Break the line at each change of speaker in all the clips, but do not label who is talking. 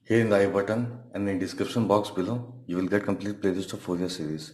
Here in the I button and in description box below, you will get complete playlist of Fourier series.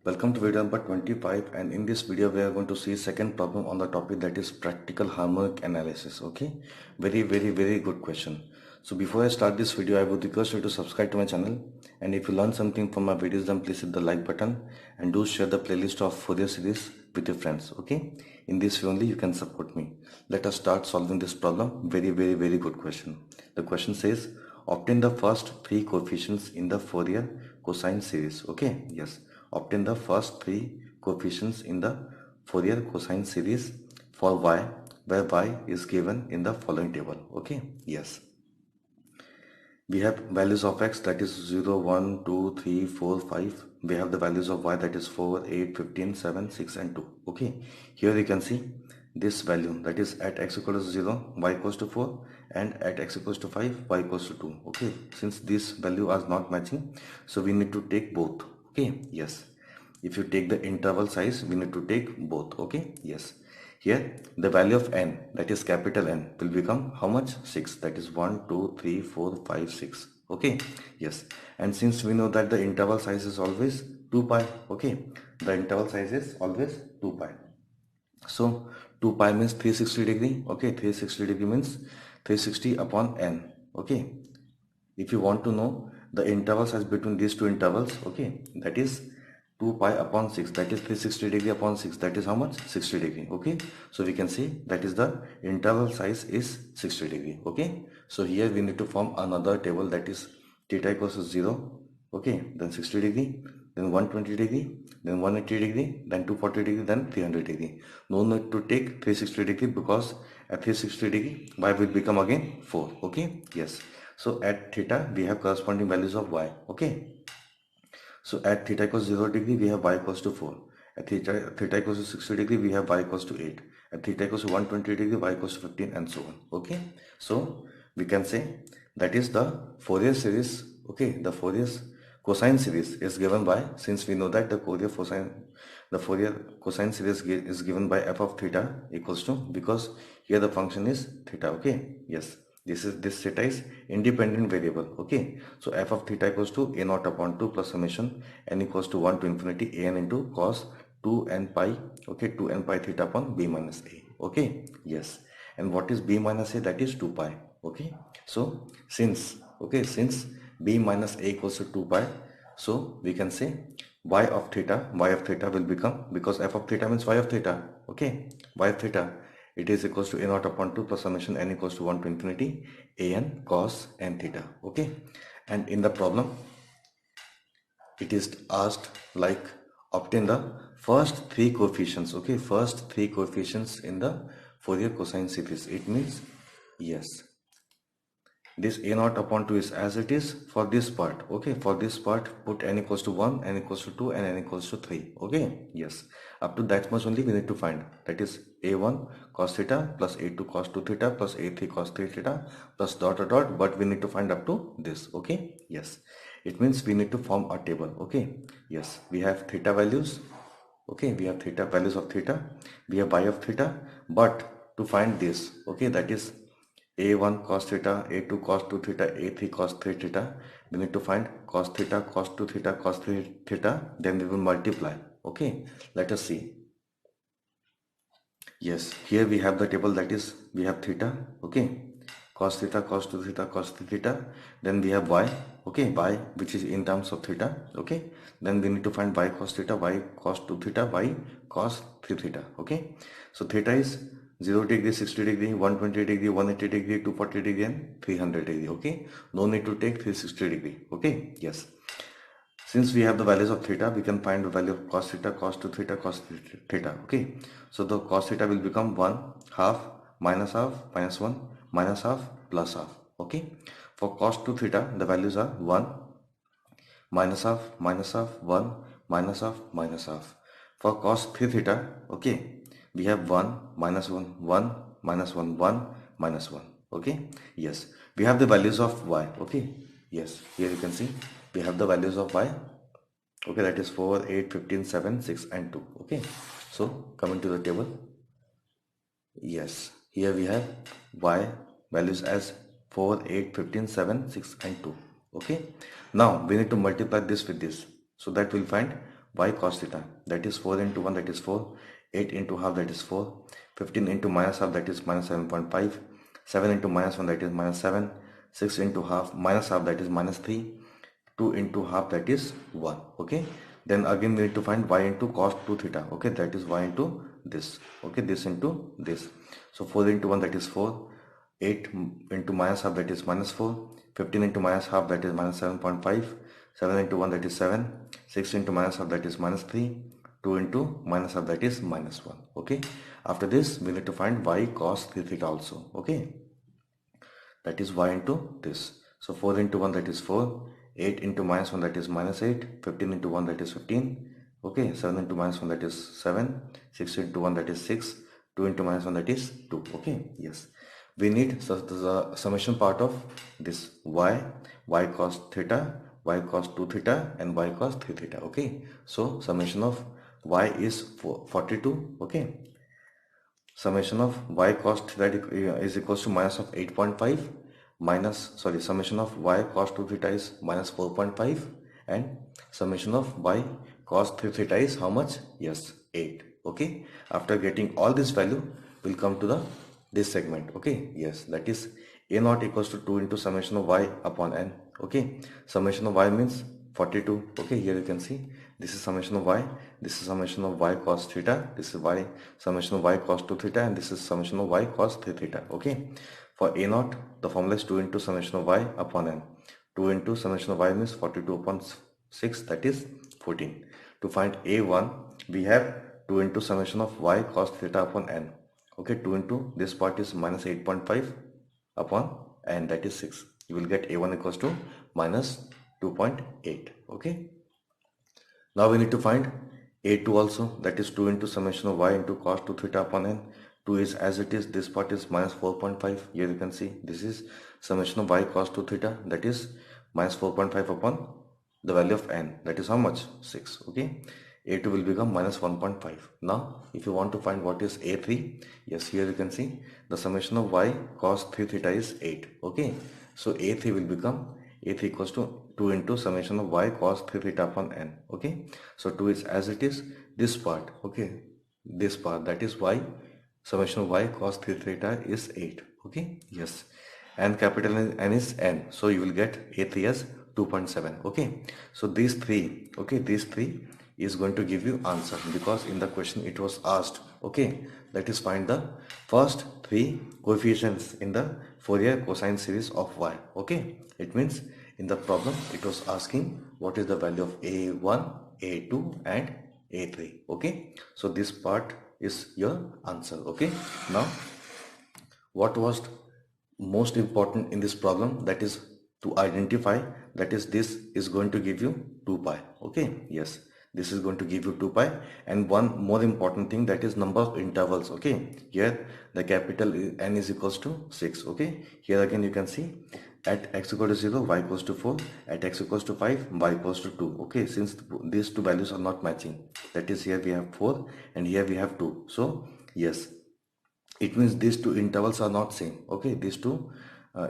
Welcome to video number 25, and in this video we are going to see second problem on the topic, that is practical harmonic analysis. Okay, very good question. So before I start this video, I would request you to subscribe to my channel, and if you learn something from my videos, then please hit the like button and do share the playlist of Fourier series with your friends. Okay, in this way only you can support me. Let us start solving this problem. Very good question. The question says, obtain the first three coefficients in the Fourier cosine series. Okay, yes, obtain the first three coefficients in the Fourier cosine series for y, where y is given in the following table. Okay, yes, we have values of x, that is 0, 1, 2, 3, 4, 5. We have the values of y, that is 4, 8, 15, 7, 6 and 2. Okay, here you can see this value, that is at x equals to 0, y equals to 4, and at x equals to 5, y equals to 2. Okay, since this value are not matching, so we need to take both. Okay, yes, if you take the interval size, we need to take both. Okay, yes, here the value of n, that is capital N, will become how much? 6, that is 1, 2, 3, 4, 5, 6. Okay, yes, and since we know that the interval size is always 2 pi. Okay, the interval size is always 2 pi. So 2 pi means 360 degree. Okay, 360 degree means 360 upon n. Okay, if you want to know the interval size between these two intervals, okay, that is 2 pi upon 6, that is 360 degree upon 6, that is how much? 60 degree. Okay, so we can see that is the interval size is 60 degree. Okay, so here we need to form another table, that is theta equals to 0, okay, then 60 degree, then 120 degree, then 180 degree, then 240 degree, then 300 degree. No need to take 360 degree, because at 360 degree y will become again 4. Okay, yes, so at theta we have corresponding values of y. Okay, so at theta equals 0 degree we have y equals to 4. At theta equals to 60 degree we have y equals to 8. At theta equals to 120 degree y equals to 15, and so on. Okay, so we can say that is the Fourier series. Okay, the Fourier cosine series is given by, since we know that the Fourier cosine series is given by f of theta equals to, because here the function is theta. Okay, yes, this theta is independent variable. Okay, so f of theta equals to a naught upon 2 plus summation n equals to 1 to infinity a n into cos 2n pi. Okay, 2n pi theta upon b minus a. Okay, yes, and what is b minus a? That is 2 pi. Okay, so since b minus a equals to 2 pi, so we can say y of theta will become, because f of theta means y of theta. Okay, y of theta, it is equals to a naught upon 2 plus summation n equals to 1 to infinity a n cos n theta. Okay, and in the problem it is asked like, obtain the first three coefficients. Okay, first three coefficients in the Fourier cosine series. It means, yes, this a naught upon 2 is as it is for this part. Okay, for this part put n equals to 1, n equals to 2, and n equals to 3. Okay, yes, up to that much only we need to find, that is a1 cos theta plus a2 cos 2 theta plus a3 cos 3 theta plus dot dot dot, but we need to find up to this. Okay, yes, it means we need to form a table. Okay, yes, we have theta values. Okay, we have theta values of theta, we have y of theta, but to find this, okay, that is a1 cos theta, a2 cos 2 theta, a3 cos 3 theta, we need to find cos theta, cos 2 theta, cos 3 theta, then we will multiply. Okay, let us see. Yes, here we have the table, that is we have theta. Okay, cos theta, cos 2 theta, cos 3 theta, then we have y. Okay, y which is in terms of theta. Okay, then we need to find y cos theta, y cos 2 theta, y cos 3 theta. Okay, so theta is 0 degree, 60 degree, 120 degree, 180 degree, 240 degree, and 300 degree. Okay, no need to take 360 degree. Okay, yes, since we have the values of theta, we can find the value of cos theta, cos 2 theta, cos 3 theta. Okay, so the cos theta will become 1 half minus half minus 1 minus half plus half. Okay, for cos 2 theta the values are 1 minus half minus half 1 minus half minus half. For cos 3 theta, okay, we have 1 minus 1 1 minus 1 1 minus 1. Okay, yes, we have the values of y. Okay, yes, here you can see we have the values of y. Okay, that is 4, 8, 15, 7, 6 and 2. Okay, so coming to the table, yes, here we have y values as 4, 8, 15, 7, 6 and 2. Okay. Now we need to multiply this with this. So that we'll find y cos theta. That is 4 into 1, that is 4. 8 into half, that is 4. 15 into minus half, that is minus 7.5. 7 into minus 1, that is minus 7. 6 into half, minus half, that is minus 3. 2 into half, that is 1. Okay. Then again we need to find y into cos 2 theta. Okay. That is y into this. Okay. This into this. So 4 into 1, that is 4. 8 into minus half, that is minus 4. 15 into minus half, that is minus 7.5. 7 into 1, that is 7. 6 into minus half, that is minus 3. 2 into minus half, that is minus 1. Okay. After this we need to find y cos 3 theta also. Okay. That is y into this. So 4 into 1, that is 4. 8 into minus 1, that is minus 8. 15 into 1, that is 15. Okay. 7 into minus 1, that is 7. 6 into 1, that is 6. 2 into minus 1, that is 2. Okay. Yes. We need the summation part of this y cos theta, y cos 2 theta and y cos 3 theta. Okay. So summation of y is 42. Okay. Summation of y cos theta is equals to minus of 8.5 minus, sorry, summation of y cos 2 theta is minus 4.5 and summation of y cos 3 theta is how much? Yes, 8. Okay. After getting all this value, we'll come to this segment. Okay. Yes, that is a naught equals to 2 into summation of y upon n. Okay. Summation of y means 42. Okay. Here you can see this is summation of y, this is summation of y cos theta, this is y summation of y cos 2 theta and this is summation of y cos 3 theta. Okay. For a naught, the formula is 2 into summation of y upon n. 2 into summation of y means 42 upon 6, that is 14. To find a1, we have 2 into summation of y cos theta upon n. Okay, 2 into this part is minus 8.5 upon n, that is 6. You will get a1 equals to minus 2.8. Okay. Now we need to find a2 also, that is 2 into summation of y into cos 2 theta upon n. 2 is as it is, this part is minus 4.5. Here you can see this is summation of y cos 2 theta, that is minus 4.5 upon the value of n, that is how much? 6. Okay. a2 will become minus 1.5. Now if you want to find what is a3, yes, here you can see the summation of y cos 3 theta is 8. Okay. So a3 will become a3 equals to 2 into summation of y cos 3 theta upon n. Okay. So 2 is as it is, this part. Okay. This part, that is y summation of y cos 3 theta is 8. Okay. Yes. And capital N is n. So you will get a3 as 2.7. Okay. So these three, okay, these three is going to give you answer because in the question it was asked. Okay. That is find the first three coefficients in the Fourier cosine series of y. Okay. It means in the problem it was asking what is the value of a1, a2 and a3. Okay. So this part is your answer. Okay. Now what was most important in this problem, that is to identify, that is this is going to give you 2 pi. Okay. Yes, this is going to give you 2 pi, and one more important thing, that is number of intervals. Okay. Here the capital N is equals to 6. Okay. Here again you can see at x equal to 0 y equals to 4, at x equals to 5 y equals to 2. Okay. Since these two values are not matching, that is here we have 4 and here we have 2. So yes, it means these two intervals are not same. Okay. These two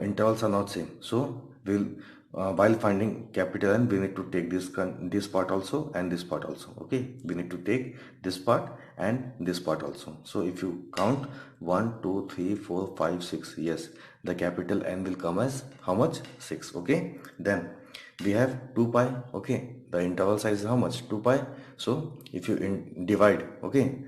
intervals are not same. So we'll while finding capital N, we need to take this part also and this part also. Okay. We need to take this part and this part also. So if you count 1 2 3 4 5 6, yes, the capital N will come as how much? 6. Okay. Then we have 2 pi. Okay. The interval size is how much? 2 pi. So if you divide, okay,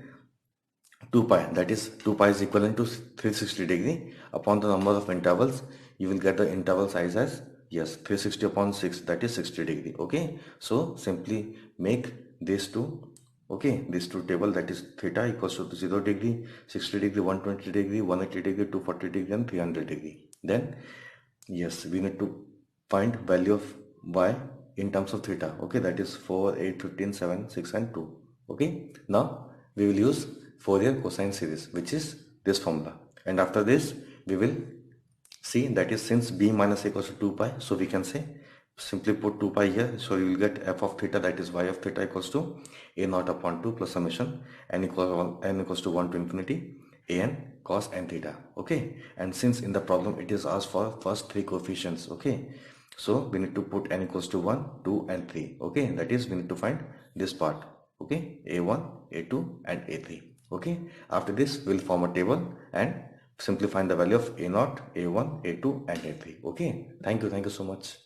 2 pi, that is 2 pi is equivalent to 360 degree upon the number of intervals, you will get the interval size as, yes, 360 upon 6, that is 60 degree. Okay. So simply make these two, okay, these two table, that is theta equals to 0 degree, 60 degree, 120 degree, 180 degree, 240 degree and 300 degree. Then yes, we need to find value of y in terms of theta. Okay. That is 4, 8, 15, 7, 6 and 2. Okay. Now we will use Fourier cosine series, which is this formula, and after this we will see, that is since b minus a equals to 2 pi, so we can say simply put 2 pi here, so you will get f of theta, that is y of theta equals to a naught upon 2 plus summation n equals to 1 to infinity a n cos and theta. Okay, and since in the problem it is asked for first three coefficients, okay, so we need to put n equals to 1, 2 and 3. Okay, that is we need to find this part. Okay, a1, a2 and a3. Okay, after this we'll form a table and simplify the value of a0, a1, a2 and a3. Okay, thank you so much.